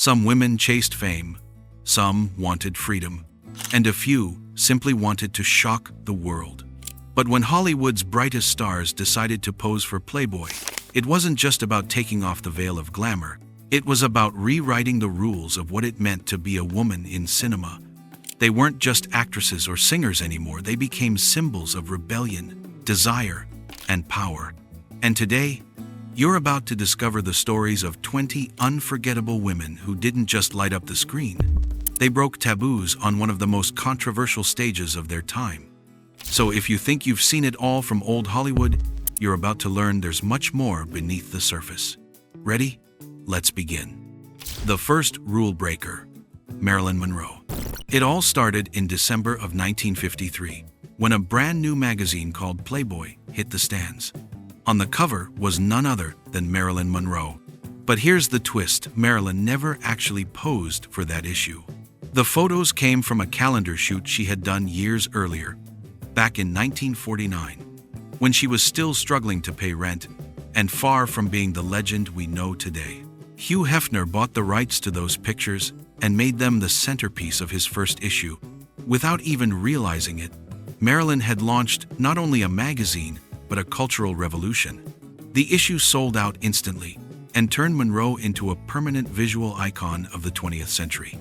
Some women chased fame, some wanted freedom, and a few simply wanted to shock the world. But when Hollywood's brightest stars decided to pose for Playboy, it wasn't just about taking off the veil of glamour. It was about rewriting the rules of what it meant to be a woman in cinema. They weren't just actresses or singers anymore. They became symbols of rebellion, desire, and power. And today, you're about to discover the stories of 20 unforgettable women who didn't just light up the screen. They broke taboos on one of the most controversial stages of their time. So if you think you've seen it all from old Hollywood, you're about to learn there's much more beneath the surface. Ready? Let's begin. The first rule breaker, Marilyn Monroe. It all started in December of 1953, when a brand new magazine called Playboy hit the stands. On the cover was none other than Marilyn Monroe. But here's the twist: Marilyn never actually posed for that issue. The photos came from a calendar shoot she had done years earlier, back in 1949, when she was still struggling to pay rent and far from being the legend we know today. Hugh Hefner bought the rights to those pictures and made them the centerpiece of his first issue. Without even realizing it, Marilyn had launched not only a magazine, but a cultural revolution. The issue sold out instantly and turned Monroe into a permanent visual icon of the 20th century.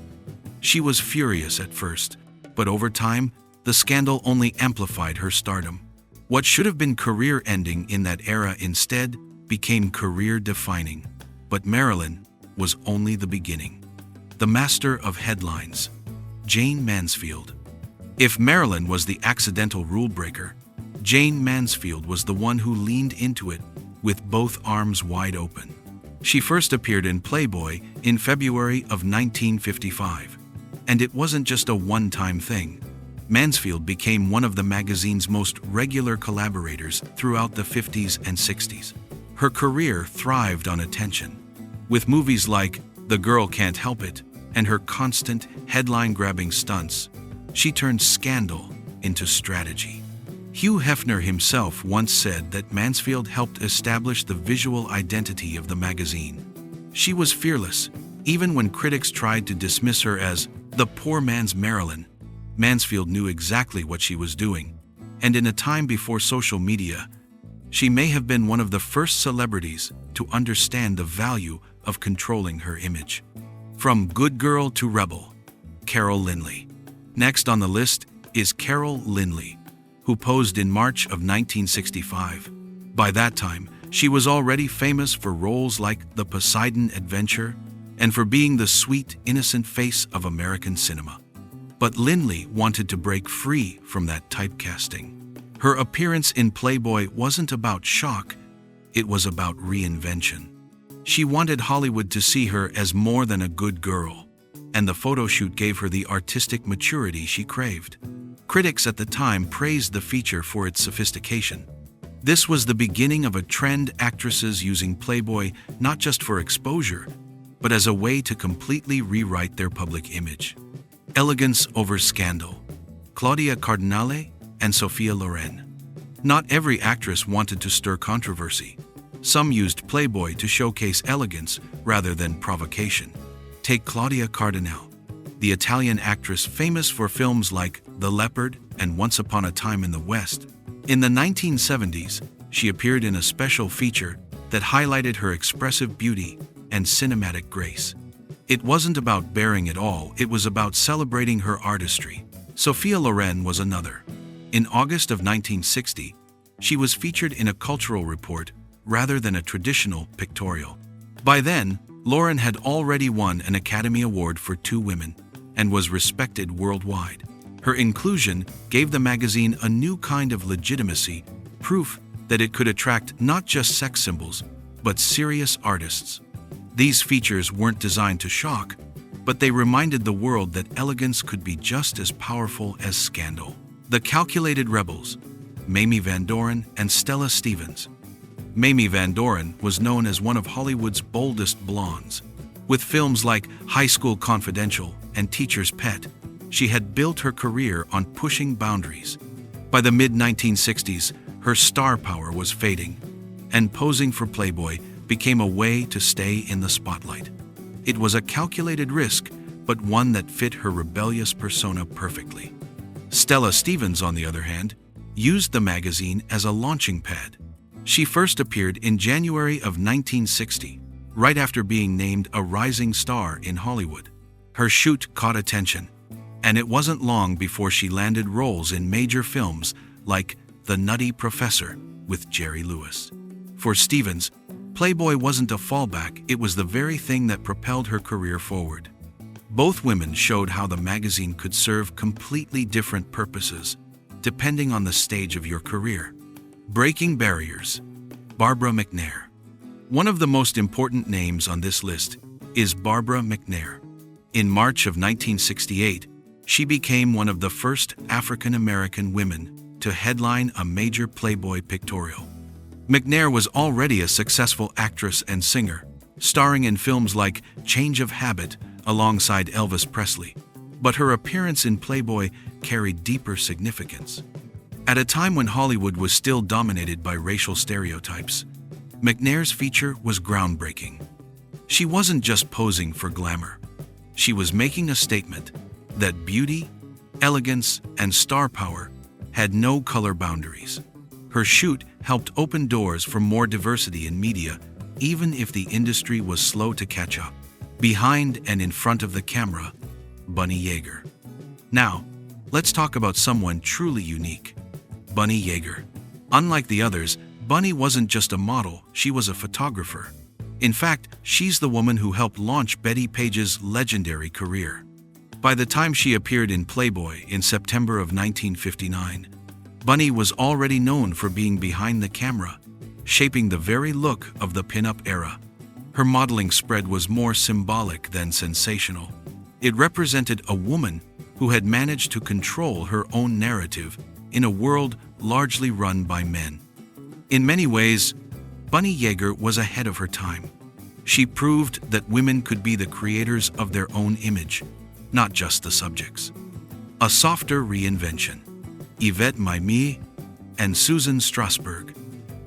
She was furious at first, but over time, the scandal only amplified her stardom. What should have been career-ending in that era instead became career-defining. But Marilyn was only the beginning. The master of headlines, Jane Mansfield. If Marilyn was the accidental rule breaker, Jane Mansfield was the one who leaned into it with both arms wide open. She first appeared in Playboy in February of 1955, and it wasn't just a one-time thing. Mansfield became one of the magazine's most regular collaborators throughout the 50s and 60s. Her career thrived on attention. With movies like The Girl Can't Help It and her constant headline-grabbing stunts, she turned scandal into strategy. Hugh Hefner himself once said that Mansfield helped establish the visual identity of the magazine. She was fearless, even when critics tried to dismiss her as the poor man's Marilyn. Mansfield knew exactly what she was doing, and in a time before social media, she may have been one of the first celebrities to understand the value of controlling her image. From good girl to rebel, Carol Lynley. Next on the list is Carol Lynley, who posed in March of 1965. By that time, she was already famous for roles like The Poseidon Adventure and for being the sweet, innocent face of American cinema. But Lynley wanted to break free from that typecasting. Her appearance in Playboy wasn't about shock, it was about reinvention. She wanted Hollywood to see her as more than a good girl, and the photo shoot gave her the artistic maturity she craved. Critics at the time praised the feature for its sophistication. This was the beginning of a trend: actresses using Playboy not just for exposure, but as a way to completely rewrite their public image. Elegance over scandal. Claudia Cardinale and Sophia Loren. Not every actress wanted to stir controversy. Some used Playboy to showcase elegance rather than provocation. Take Claudia Cardinale, the Italian actress famous for films like The Leopard and Once Upon a Time in the West. In the 1970s, she appeared in a special feature that highlighted her expressive beauty and cinematic grace. It wasn't about bearing it all, it was about celebrating her artistry. Sophia Loren was another. In August of 1960, she was featured in a cultural report rather than a traditional pictorial. By then, Loren had already won an Academy Award for 2 women and was respected worldwide. Her inclusion gave the magazine a new kind of legitimacy, proof that it could attract not just sex symbols, but serious artists. These features weren't designed to shock, but they reminded the world that elegance could be just as powerful as scandal. The Calculated Rebels, Mamie Van Doren and Stella Stevens. Mamie Van Doren was known as one of Hollywood's boldest blondes. With films like High School Confidential and Teacher's Pet, she had built her career on pushing boundaries. By the mid-1960s, her star power was fading, and posing for Playboy became a way to stay in the spotlight. It was a calculated risk, but one that fit her rebellious persona perfectly. Stella Stevens, on the other hand, used the magazine as a launching pad. She first appeared in January of 1960, right after being named a rising star in Hollywood. Her shoot caught attention, and it wasn't long before she landed roles in major films like The Nutty Professor with Jerry Lewis. For Stevens, Playboy wasn't a fallback, it was the very thing that propelled her career forward. Both women showed how the magazine could serve completely different purposes, depending on the stage of your career. Breaking barriers. Barbara McNair. One of the most important names on this list is Barbara McNair. In March of 1968, she became one of the first African-American women to headline a major Playboy pictorial. McNair was already a successful actress and singer, starring in films like Change of Habit alongside Elvis Presley, but her appearance in Playboy carried deeper significance. At a time when Hollywood was still dominated by racial stereotypes, McNair's feature was groundbreaking. She wasn't just posing for glamour. She was making a statement that beauty, elegance, and star power had no color boundaries. Her shoot helped open doors for more diversity in media, even if the industry was slow to catch up. Behind and in front of the camera, Bunny Yeager. Now, let's talk about someone truly unique. Bunny Yeager. Unlike the others, Bunny wasn't just a model, she was a photographer. In fact, she's the woman who helped launch Betty Page's legendary career. By the time she appeared in Playboy in September of 1959, Bunny was already known for being behind the camera, shaping the very look of the pin-up era. Her modeling spread was more symbolic than sensational. It represented a woman who had managed to control her own narrative in a world largely run by men. In many ways, Bunny Yeager was ahead of her time. She proved that women could be the creators of their own image, not just the subjects. A softer reinvention. Yvette Mimi and Susan Strasberg.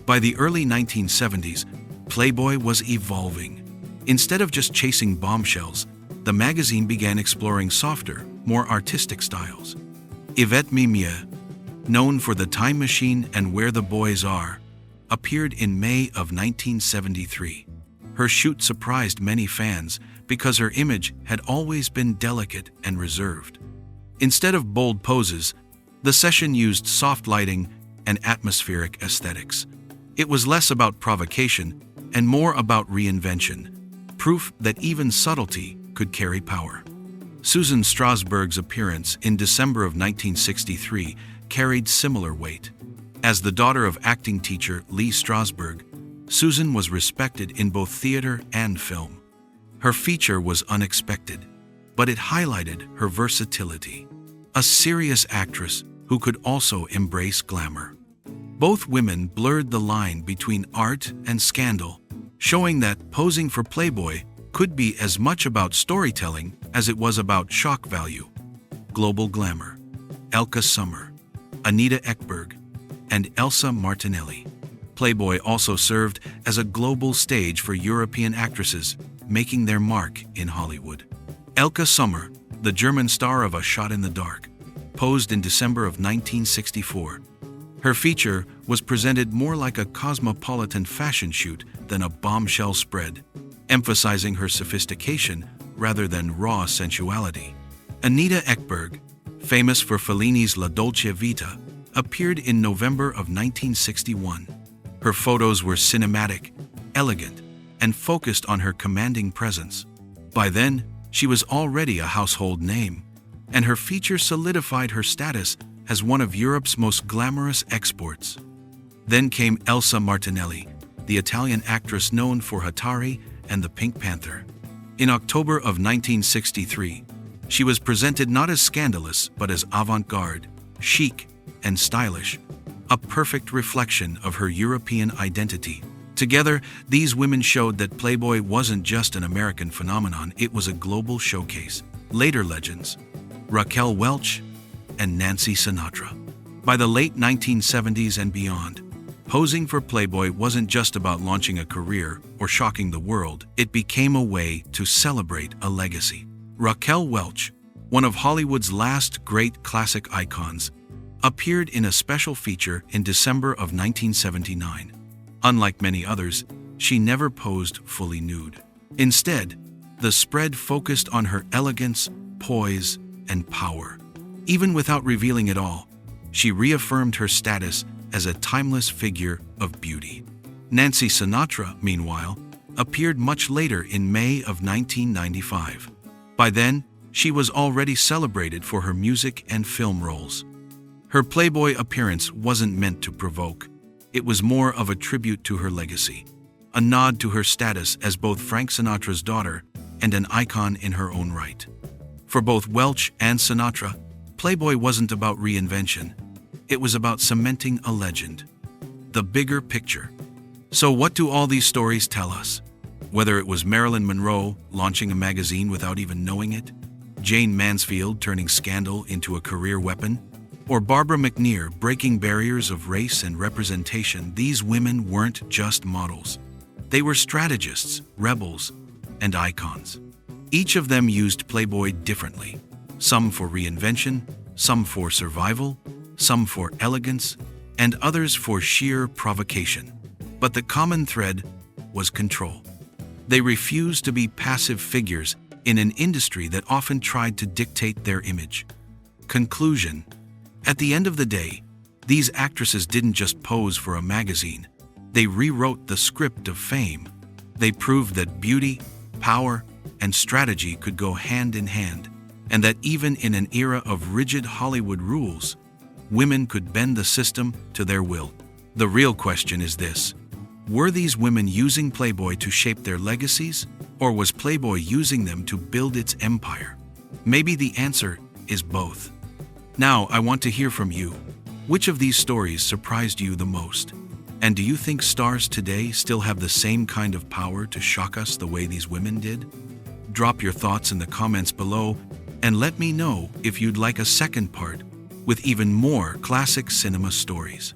By the early 1970s, Playboy was evolving. Instead of just chasing bombshells, the magazine began exploring softer, more artistic styles. Yvette Mimi, known for The Time Machine and Where the Boys Are, appeared in May of 1973. Her shoot surprised many fans because her image had always been delicate and reserved. Instead of bold poses, the session used soft lighting and atmospheric aesthetics. It was less about provocation and more about reinvention, proof that even subtlety could carry power. Susan Strasberg's appearance in December of 1963 carried similar weight. As the daughter of acting teacher Lee Strasberg, Susan was respected in both theater and film. Her feature was unexpected, but it highlighted her versatility. A serious actress who could also embrace glamour. Both women blurred the line between art and scandal, showing that posing for Playboy could be as much about storytelling as it was about shock value. Global glamour. Elka Summer, Anita Ekberg, and Elsa Martinelli. Playboy also served as a global stage for European actresses making their mark in Hollywood. Elka Summer, the German star of A Shot in the Dark, posed in December of 1964. Her feature was presented more like a cosmopolitan fashion shoot than a bombshell spread, emphasizing her sophistication rather than raw sensuality. Anita Ekberg, famous for Fellini's La Dolce Vita, appeared in November of 1961. Her photos were cinematic, elegant, and focused on her commanding presence. By then, she was already a household name, and her feature solidified her status as one of Europe's most glamorous exports. Then came Elsa Martinelli, the Italian actress known for Hatari and the Pink Panther. In October of 1963, she was presented not as scandalous but as avant-garde, chic, and stylish, a perfect reflection of her European identity. Together, these women showed that Playboy wasn't just an American phenomenon, it was a global showcase. Later legends, Raquel Welch and Nancy Sinatra. By the late 1970s and beyond, Posing for Playboy wasn't just about launching a career or shocking the world, it became a way to celebrate a legacy. Raquel Welch, one of Hollywood's last great classic icons, appeared in a special feature in December of 1979. Unlike many others, she never posed fully nude. Instead, the spread focused on her elegance, poise, and power. Even without revealing it all, she reaffirmed her status as a timeless figure of beauty. Nancy Sinatra, meanwhile, appeared much later in May of 1995. By then, she was already celebrated for her music and film roles. Her Playboy appearance wasn't meant to provoke. It was more of a tribute to her legacy, a nod to her status as both Frank Sinatra's daughter and an icon in her own right. For both Welch and Sinatra, Playboy wasn't about reinvention. It was about cementing a legend. The bigger picture. So what do all these stories tell us? Whether it was Marilyn Monroe launching a magazine without even knowing it, Jane Mansfield turning scandal into a career weapon, or Barbara McNear breaking barriers of race and representation, these women weren't just models. They were strategists, rebels, and icons. Each of them used Playboy differently. Some for reinvention, some for survival, some for elegance, and others for sheer provocation. But the common thread was control. They refused to be passive figures in an industry that often tried to dictate their image. Conclusion: at the end of the day, these actresses didn't just pose for a magazine. They rewrote the script of fame. They proved that beauty, power, and strategy could go hand in hand, and that even in an era of rigid Hollywood rules, women could bend the system to their will. The real question is this: were these women using Playboy to shape their legacies, or was Playboy using them to build its empire? Maybe the answer is both. Now, I want to hear from you. Which of these stories surprised you the most? And do you think stars today still have the same kind of power to shock us the way these women did? Drop your thoughts in the comments below and let me know if you'd like a second part with even more classic cinema stories.